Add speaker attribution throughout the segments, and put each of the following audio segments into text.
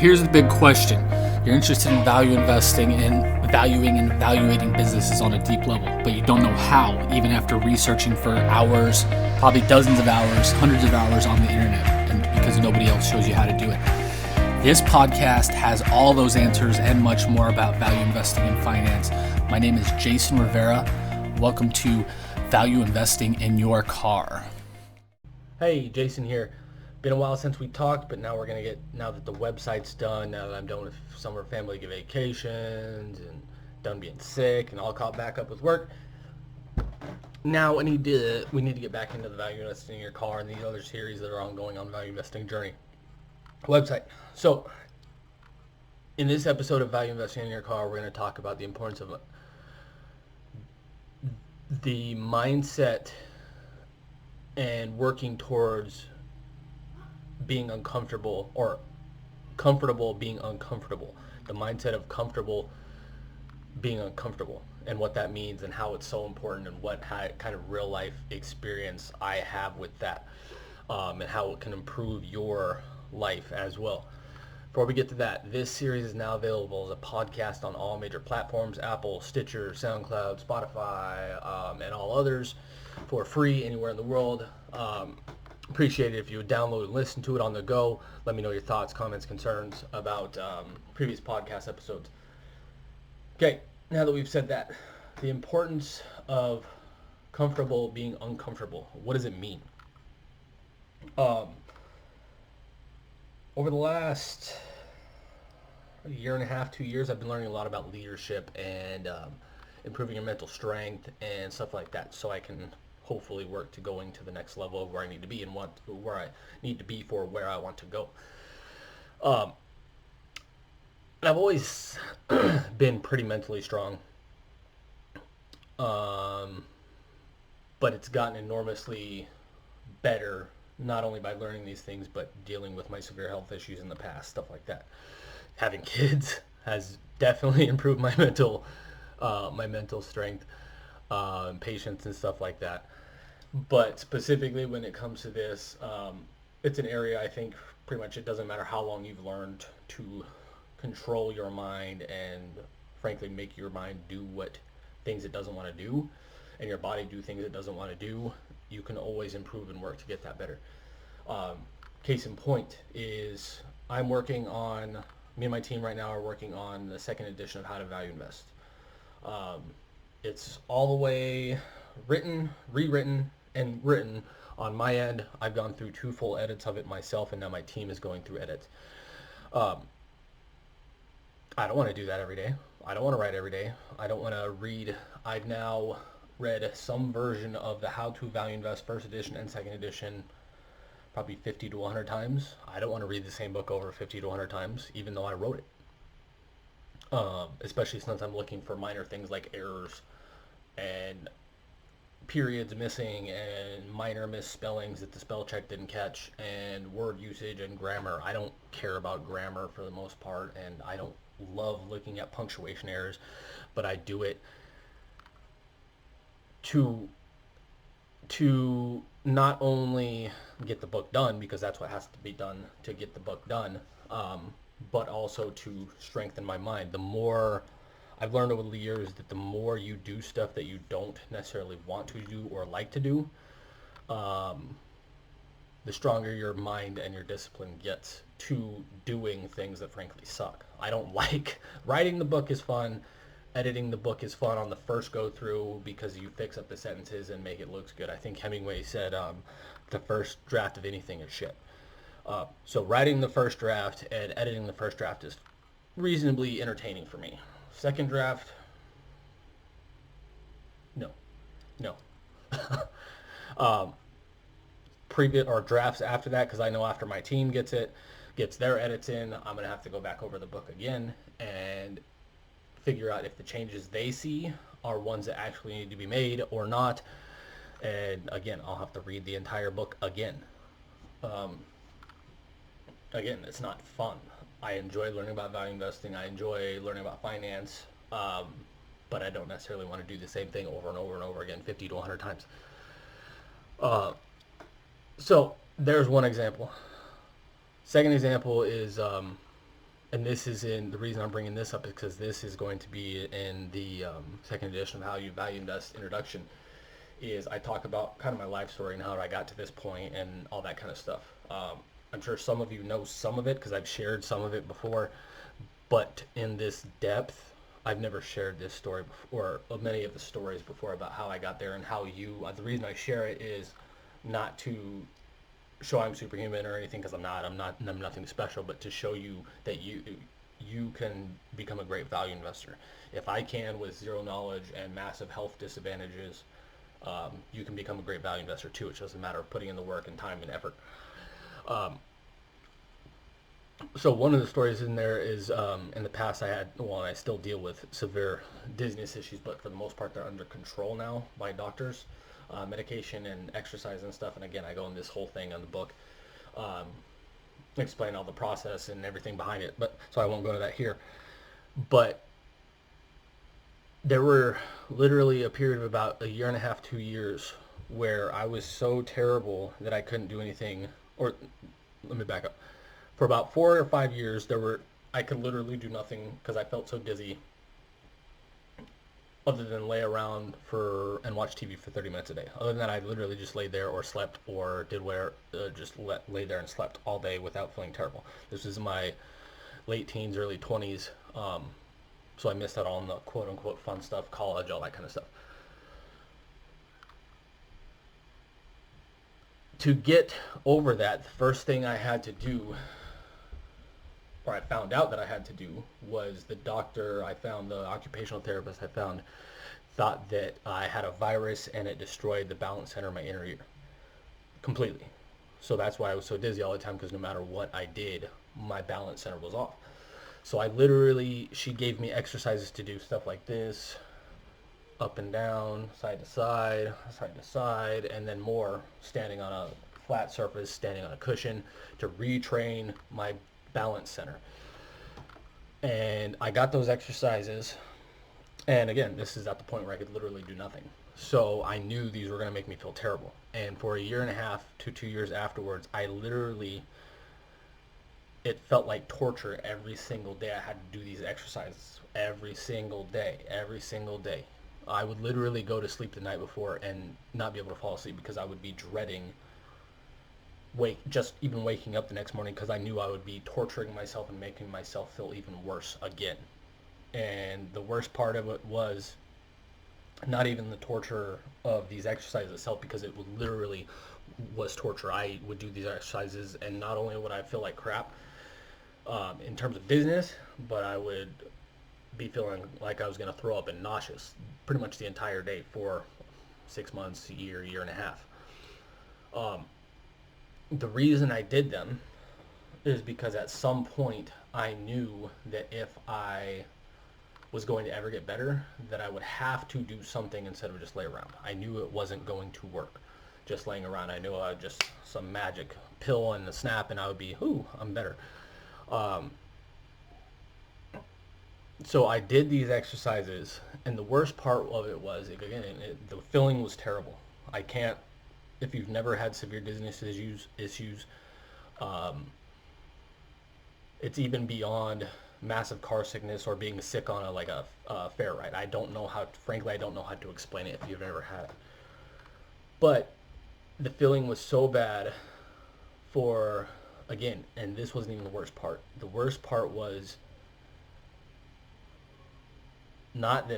Speaker 1: here's the big question. You're interested in value investing and valuing and evaluating businesses on a deep level, but you don't know how, even after researching for hours, probably dozens of hours, hundreds of hours on the internet, and because nobody else shows you how to do it. This podcast has all those answers and much more about value investing and finance. My name is Jason Rivera. Welcome to Value Investing in Your Car.
Speaker 2: Hey, Jason here. Been a while since we talked, but now now that the website's done, now that I'm done with summer family vacations and done being sick and all caught back up with work, now we need to get back into the value investing in your car and these other series that are ongoing on Value Investing Journey website. So in this episode of Value Investing in Your Car, we're going to talk about the importance of the mindset and working towards being uncomfortable or comfortable being uncomfortable. The mindset of comfortable being uncomfortable and what that means and how it's so important and what kind of real life experience I have with that, and how it can improve your life as well. Before we get to that, this series is now available as a podcast on all major platforms: Apple, Stitcher, SoundCloud, Spotify, and all others for free anywhere in the world. Appreciate it if you would download and listen to it on the go. Let me know your thoughts, comments, concerns about previous podcast episodes. Okay, now that we've said that, the importance of comfortable being uncomfortable. What does it mean? Over the last year and a half, 2 years, I've been learning a lot about leadership and improving your mental strength and stuff like that, so I can hopefully work to going to the next level of where I need to be and where I need to be for where I want to go. I've always been pretty mentally strong, but it's gotten enormously better, not only by learning these things, but dealing with my severe health issues in the past, stuff like that. Having kids has definitely improved my mental strength, patience and stuff like that. But specifically when it comes to this, it's an area I think pretty much it doesn't matter how long you've learned to control your mind and frankly make your mind do what things it doesn't want to do and your body do things it doesn't want to do. You can always improve and work to get that better. Case in point is me and my team right now are working on the second edition of How to Value Invest. It's all the way written, rewritten, and written on my end. I've gone through 2 full edits of it myself, and now my team is going through edits. I don't want to do that every day. I don't want to write every day. I don't want to read. I've now read some version of the How to Value Invest first edition and second edition probably 50 to 100 times. I don't want to read the same book over 50 to 100 times, even though I wrote it. Especially since I'm looking for minor things like errors and periods missing and minor misspellings that the spell check didn't catch and word usage and grammar. I don't care about grammar for the most part, and I don't love looking at punctuation errors, but I do it to not only get the book done, because that's what has to be done to get the book done, but also to strengthen my mind. The more I've learned over the years that the more you do stuff that you don't necessarily want to do or like to do, the stronger your mind and your discipline gets to doing things that frankly suck. I don't like writing the book is fun. Editing the book is fun on the first go through because you fix up the sentences and make it look good. I think Hemingway said the first draft of anything is shit. So writing the first draft and editing the first draft is reasonably entertaining for me. Second draft, no. Previous or drafts after that, because I know after my team gets their edits in, I'm gonna have to go back over the book again and figure out if the changes they see are ones that actually need to be made or not. And again, I'll have to read the entire book again. Again, it's not fun. I enjoy learning about value investing. I enjoy learning about finance, but I don't necessarily want to do the same thing over and over and over again 50 to 100 times. So there's one example. Second example is and this is in the reason I'm bringing this up is because this is going to be in the second edition of How You Value Invest introduction. Is I talk about kind of my life story and how I got to this point and all that kind of stuff. I'm sure some of you know some of it because I've shared some of it before, but in this depth, I've never shared this story before, or many of the stories before about how I got there and how the reason I share it is not to show I'm superhuman or anything, because I'm nothing special, but to show you that you can become a great value investor. If I can, with zero knowledge and massive health disadvantages, you can become a great value investor too. It's just a matter of putting in the work and time and effort. So one of the stories in there is in the past and I still deal with severe dizziness issues, but for the most part they're under control now by doctors, medication and exercise and stuff. And again, I go in this whole thing on the book, explain all the process and everything behind it. But so I won't go into that here. But there were literally a period of about a year and a half, 2 years, where I was so terrible that I couldn't do anything. Or let me back up. For about 4 or 5 years, I could literally do nothing because I felt so dizzy, other than lay around and watch TV for 30 minutes a day. Other than that, I literally just laid there or slept or lay there and slept all day without feeling terrible. This is my late teens, early 20s. So I missed out on the quote unquote fun stuff, college, all that kind of stuff. To get over that, the first thing I had to do, or I found out that I had to do, was the occupational therapist I found, thought that I had a virus and it destroyed the balance center of my inner ear completely. So that's why I was so dizzy all the time, because no matter what I did, my balance center was off. So she gave me exercises to do stuff like this, up and down, side to side, and then more standing on a flat surface, standing on a cushion, to retrain my balance center. And I got those exercises, and again, this is at the point where I could literally do nothing. So I knew these were going to make me feel terrible. And for a year and a half to 2 years afterwards, it felt like torture every single day. I had to do these exercises every single day. I would literally go to sleep the night before and not be able to fall asleep because I would be dreading even waking up the next morning, because I knew I would be torturing myself and making myself feel even worse again. And the worst part of it was not even the torture of these exercises itself, because it literally was torture. I would do these exercises, and not only would I feel like crap in terms of dizziness, but I would be feeling like I was going to throw up and nauseous pretty much the entire day for 6 months, a year and a half. The reason I did them is because at some point I knew that if I was going to ever get better, that I would have to do something instead of just lay around. I knew it wasn't going to work just laying around. I knew I would just some magic pill and a snap and I would be, I'm better. So I did these exercises, and the worst part of it was, again, the feeling was terrible. If you've never had severe dizziness issues, it's even beyond massive car sickness or being sick on a fair ride. I don't know how to explain it if you've ever had it. But the feeling was so bad again, and this wasn't even the worst part. The worst part was not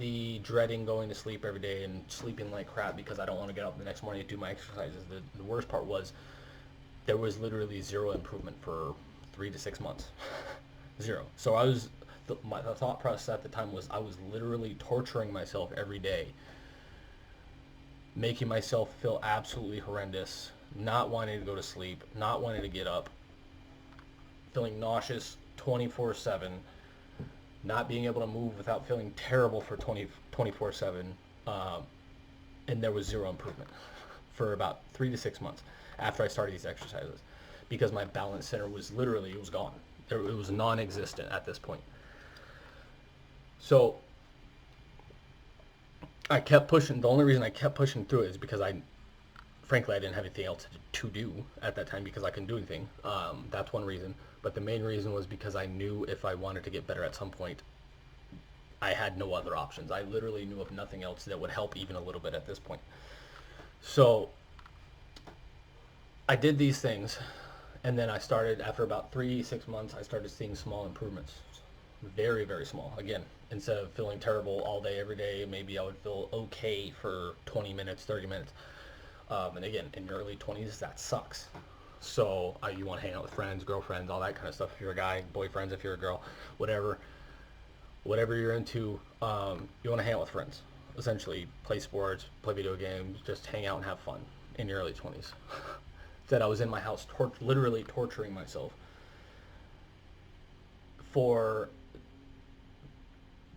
Speaker 2: the dreading going to sleep every day and sleeping like crap because I don't want to get up the next morning to do my exercises. The worst part was there was literally zero improvement for 3 to 6 months. Zero. So my thought process at the time was I was literally torturing myself every day, making myself feel absolutely horrendous, not wanting to go to sleep, not wanting to get up, feeling nauseous 24/7, not being able to move without feeling terrible for 24/7, and there was zero improvement for about 3 to 6 months after I started these exercises, because my balance center was gone. It was non-existent at this point. So I kept pushing. The only reason I kept pushing through it is because frankly, I didn't have anything else to do at that time because I couldn't do anything. That's one reason. But the main reason was because I knew if I wanted to get better at some point, I had no other options. I literally knew of nothing else that would help even a little bit at this point. So I did these things, and then I started, after about 3-6 months, I started seeing small improvements. Very, very small. Again, instead of feeling terrible all day, every day, maybe I would feel okay for 20 minutes, 30 minutes. And again, in your early 20s, that sucks. So you want to hang out with friends, girlfriends, all that kind of stuff. If you're a guy, boyfriends, if you're a girl, whatever you're into, you want to hang out with friends. Essentially, play sports, play video games, just hang out and have fun in your early 20s. That I was in my house, literally torturing myself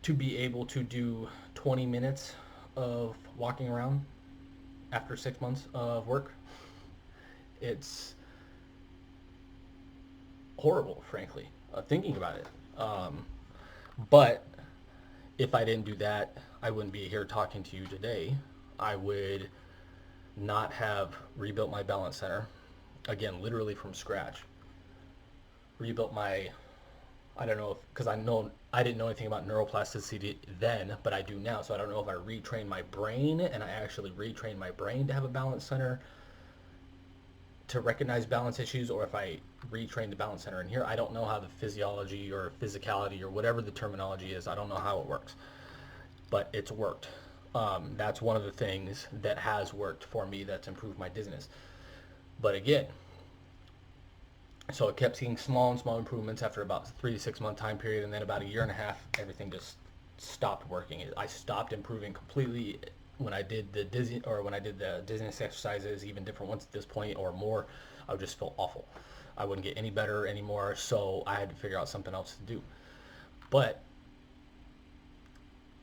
Speaker 2: to be able to do 20 minutes of walking around after 6 months of work. It's horrible, frankly, thinking about it. But if I didn't do that, I wouldn't be here talking to you today. I would not have rebuilt my balance center, again, literally from scratch. Rebuilt my, I don't know, because I didn't know anything about neuroplasticity then, but I do now. So I don't know if I retrained my brain and I actually retrained my brain to have a balance center to recognize balance issues, or if I retrained the balance center in here. I don't know how the physiology or physicality or whatever the terminology is. I don't know how it works, but it's worked. That's one of the things that has worked for me that's improved my dizziness. But again, so I kept seeing small improvements after about 3 to 6 month time period, and then about a year and a half, everything just stopped working. I stopped improving completely when I did the dizziness exercises, even different ones at this point or more. I would just feel awful. I wouldn't get any better anymore, so I had to figure out something else to do. But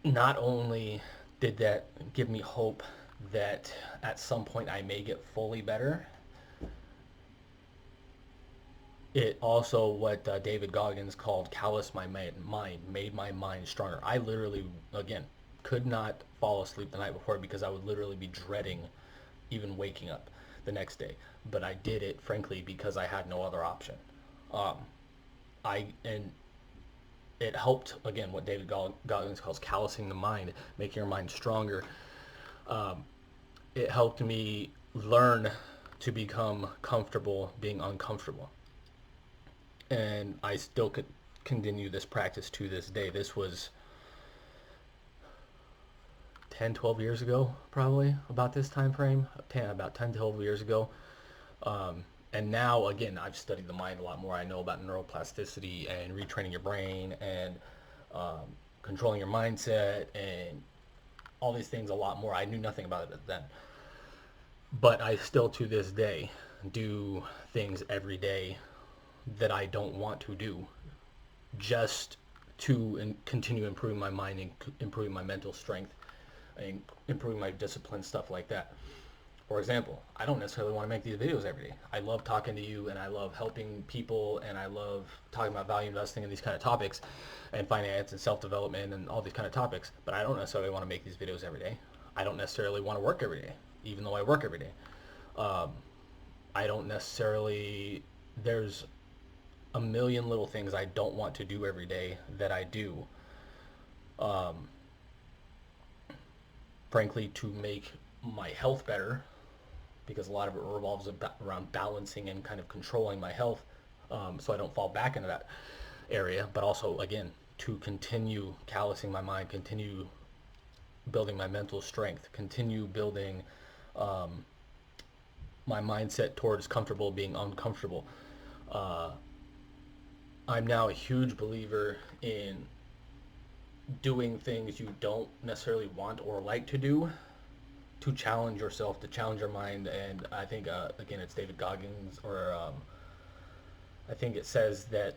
Speaker 2: not only did that give me hope that at some point I may get fully better, it also, what David Goggins called callous my mind, made my mind stronger. I literally, again, could not fall asleep the night before because I would literally be dreading even waking up the next day. But I did it, frankly, because I had no other option. And it helped, again, what David Goggins calls callousing the mind, making your mind stronger. It helped me learn to become comfortable being uncomfortable. And I still could continue this practice to this day. This was 10-12 years ago, probably, about this time frame, about 10-12 years ago. And now, again, I've studied the mind a lot more. I know about neuroplasticity and retraining your brain and controlling your mindset and all these things a lot more. I knew nothing about it then. But I still, to this day, do things every day that I don't want to do just to continue improving my mind and improving my mental strength and improving my discipline, stuff like that. For example, I don't necessarily want to make these videos every day. I love talking to you, and I love helping people, and I love talking about value investing and these kind of topics and finance and self-development and all these kind of topics, but I don't necessarily want to make these videos every day. I don't necessarily want to work every day, even though I work every day. I don't necessarily, there's a million little things I don't want to do every day that I do, frankly, to make my health better, because a lot of it revolves around balancing and kind of controlling my health, so I don't fall back into that area, but also, again, to continue callousing my mind, continue building my mental strength, continue building my mindset towards comfortable being uncomfortable. I'm now a huge believer in doing things you don't necessarily want or like to do, to challenge yourself, to challenge your mind. And I think, again, it's David Goggins, or I think it says that,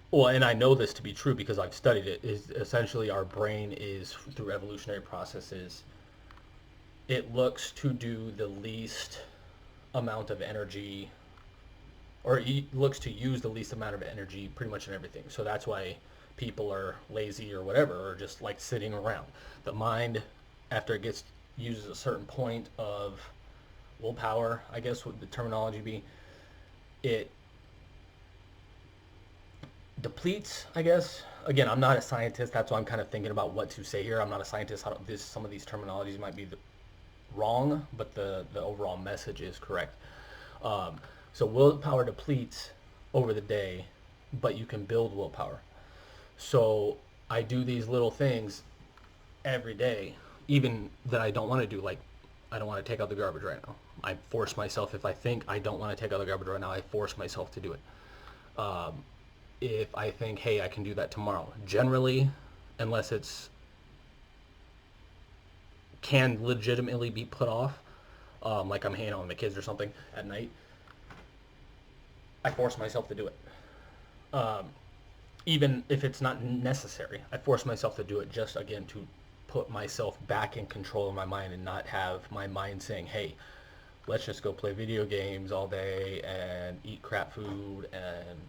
Speaker 2: well, and I know this to be true because I've studied it, is essentially our brain is, through evolutionary processes, it looks to do the least amount of energy, or it looks to use the least amount of energy pretty much in everything. So that's why people are lazy or whatever, or just like sitting around. The mind, after it gets uses a certain point of willpower, I guess would the terminology be. It depletes, I guess. Again, I'm not a scientist. That's why I'm kind of thinking about what to say here. I'm not a scientist. Some of these terminologies might be wrong, but the overall message is correct. So willpower depletes over the day, but you can build willpower. So I do these little things every day, even that I don't want to do. Like, I don't want to take out the garbage right now. I force myself. If I think I don't want to take out the garbage right now, I force myself to do it. If I think, hey, I can do that tomorrow, generally, unless it's can legitimately be put off, like I'm hanging out with the kids or something at night, I force myself to do it. Even if it's not necessary, I force myself to do it just, again, to put myself back in control of my mind and not have my mind saying, hey, let's just go play video games all day and eat crap food and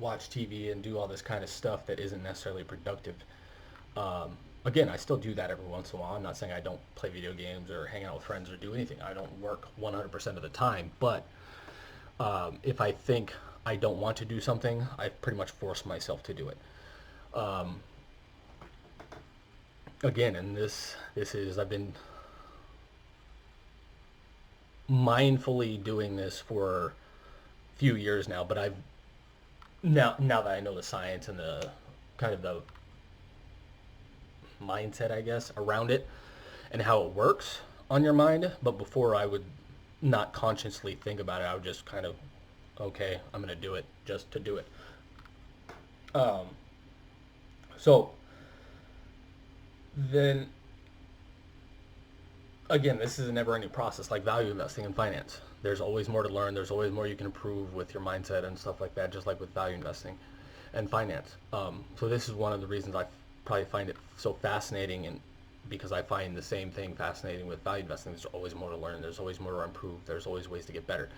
Speaker 2: watch TV and do all this kind of stuff that isn't necessarily productive. Again, I still do that every once in a while. I'm not saying I don't play video games or hang out with friends or do anything. I don't work 100% of the time. But if I think I don't want to do something, I pretty much force myself to do it. Again, and this is, I've been mindfully doing this for a few years now, but now that I know the science and the kind of the mindset, I guess, around it and how it works on your mind. But before, I would not consciously think about it. I would just kind of, okay, I'm going to do it just to do it. So then again, this is a never-ending process, like value investing in finance. There's always more to learn. There's always more you can improve with your mindset and stuff like that, just like with value investing and finance. So this is one of the reasons I probably find it so fascinating, and because I find the same thing fascinating with value investing. There's always more to learn. There's always more to improve. There's always ways to get better.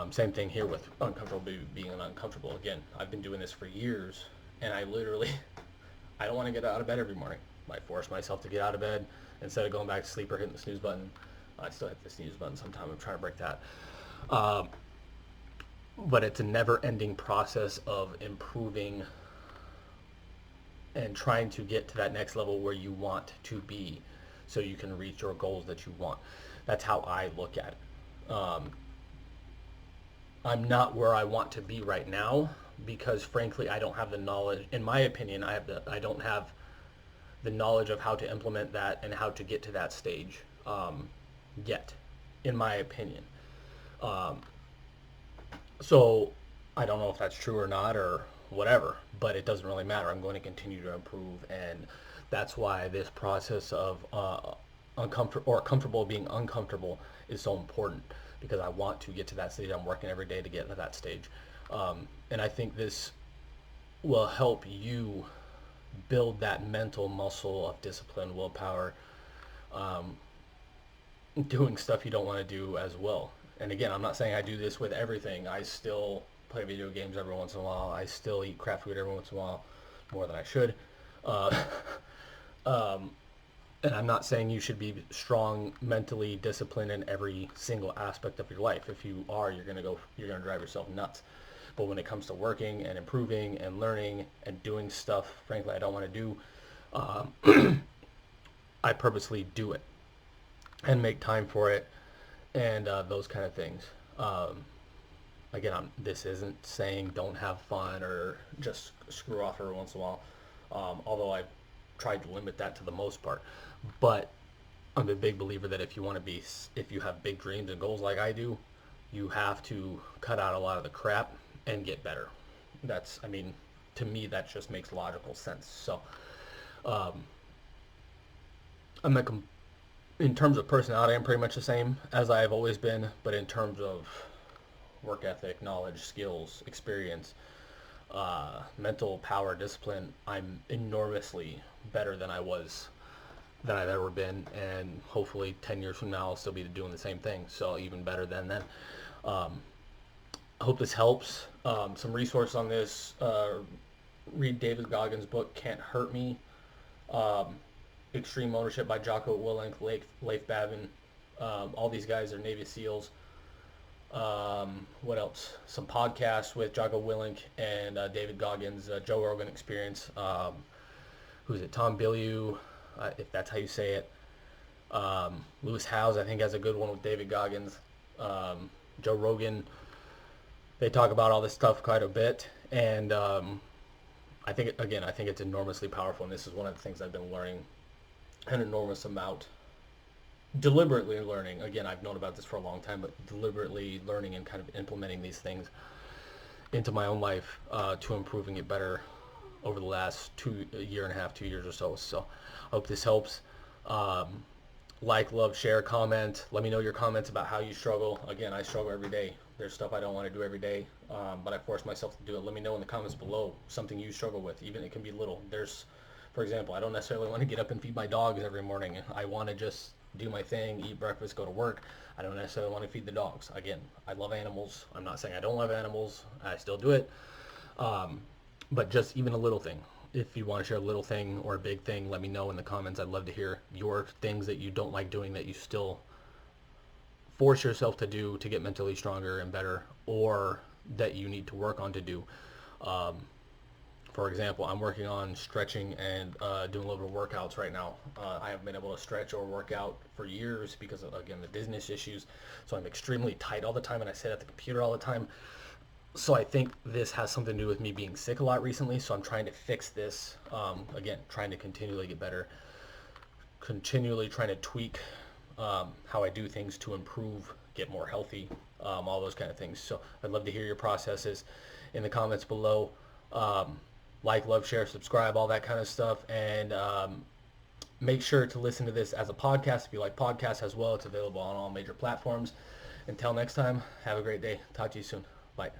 Speaker 2: Same thing here with uncomfortable being uncomfortable. Again, I've been doing this for years, and I don't want to get out of bed every morning. I force myself to get out of bed instead of going back to sleep or hitting the snooze button. I still hit the snooze button sometimes. I'm trying to break that. But it's a never-ending process of improving and trying to get to that next level where you want to be so you can reach your goals that you want. That's how I look at it. I'm not where I want to be right now because, frankly, I don't have the knowledge. In my opinion, I don't have the knowledge of how to implement that and how to get to that stage yet, in my opinion. So I don't know if that's true or not or whatever, but it doesn't really matter. I'm going to continue to improve, and that's why this process of comfortable being uncomfortable is so important, because I want to get to that stage. I'm working every day to get to that stage. And I think this will help you build that mental muscle of discipline, willpower, doing stuff you don't want to do as well. And again, I'm not saying I do this with everything. I still play video games every once in a while. I still eat crap food every once in a while, more than I should. And I'm not saying you should be strong, mentally disciplined in every single aspect of your life. If you are, you're gonna drive yourself nuts. But when it comes to working and improving and learning and doing stuff, frankly, I don't want to do, I purposely do it and make time for it and those kind of things. Again, this isn't saying don't have fun or just screw off every once in a while, although I've tried to limit that to the most part. But I'm a big believer that if you have big dreams and goals like I do, you have to cut out a lot of the crap and get better. To me, that just makes logical sense. So, in terms of personality, I'm pretty much the same as I've always been, but in terms of work ethic, knowledge, skills, experience, mental power, discipline, I'm enormously better than I've ever been, and hopefully 10 years from now I'll still be doing the same thing, so even better than then. I hope this helps. Some resource on this, read David Goggins' book, Can't Hurt Me. Extreme Ownership by Jocko Willink, Leif Babin. All these guys are Navy SEALs. What else? Some podcasts with Jocko Willink and David Goggins, Joe Rogan Experience. Who's it? Tom Bilyeu, if that's how you say it. Lewis Howes, I think, has a good one with David Goggins. Joe Rogan. They talk about all this stuff quite a bit, and I think it's enormously powerful, and this is one of the things I've been learning an enormous amount, deliberately learning. Again, I've known about this for a long time, but deliberately learning and kind of implementing these things into my own life to improving it better over the last 2 years or so. So I hope this helps. Like, love, share, comment. Let me know your comments about how you struggle. Again, I struggle every day. There's stuff I don't want to do every day, but I force myself to do it. Let me know in the comments below something you struggle with. Even it can be little. For example, I don't necessarily want to get up and feed my dogs every morning. I want to just do my thing, eat breakfast, go to work. I don't necessarily want to feed the dogs. Again, I love animals. I'm not saying I don't love animals. I still do it. But just even a little thing. If you want to share a little thing or a big thing, let me know in the comments. I'd love to hear your things that you don't like doing that you still force yourself to do to get mentally stronger and better, or that you need to work on to do. For example, I'm working on stretching and doing a little bit of workouts right now. I haven't been able to stretch or work out for years because of, again, the dizziness issues. So I'm extremely tight all the time, and I sit at the computer all the time. So I think this has something to do with me being sick a lot recently. So I'm trying to fix this. Again, trying to continually get better, continually trying to tweak how I do things to improve, get more healthy, all those kind of things. So I'd love to hear your processes in the comments below. Like, love, share, subscribe, all that kind of stuff. And make sure to listen to this as a podcast. If you like podcasts as well, it's available on all major platforms. Until next time, have a great day. Talk to you soon. Bye.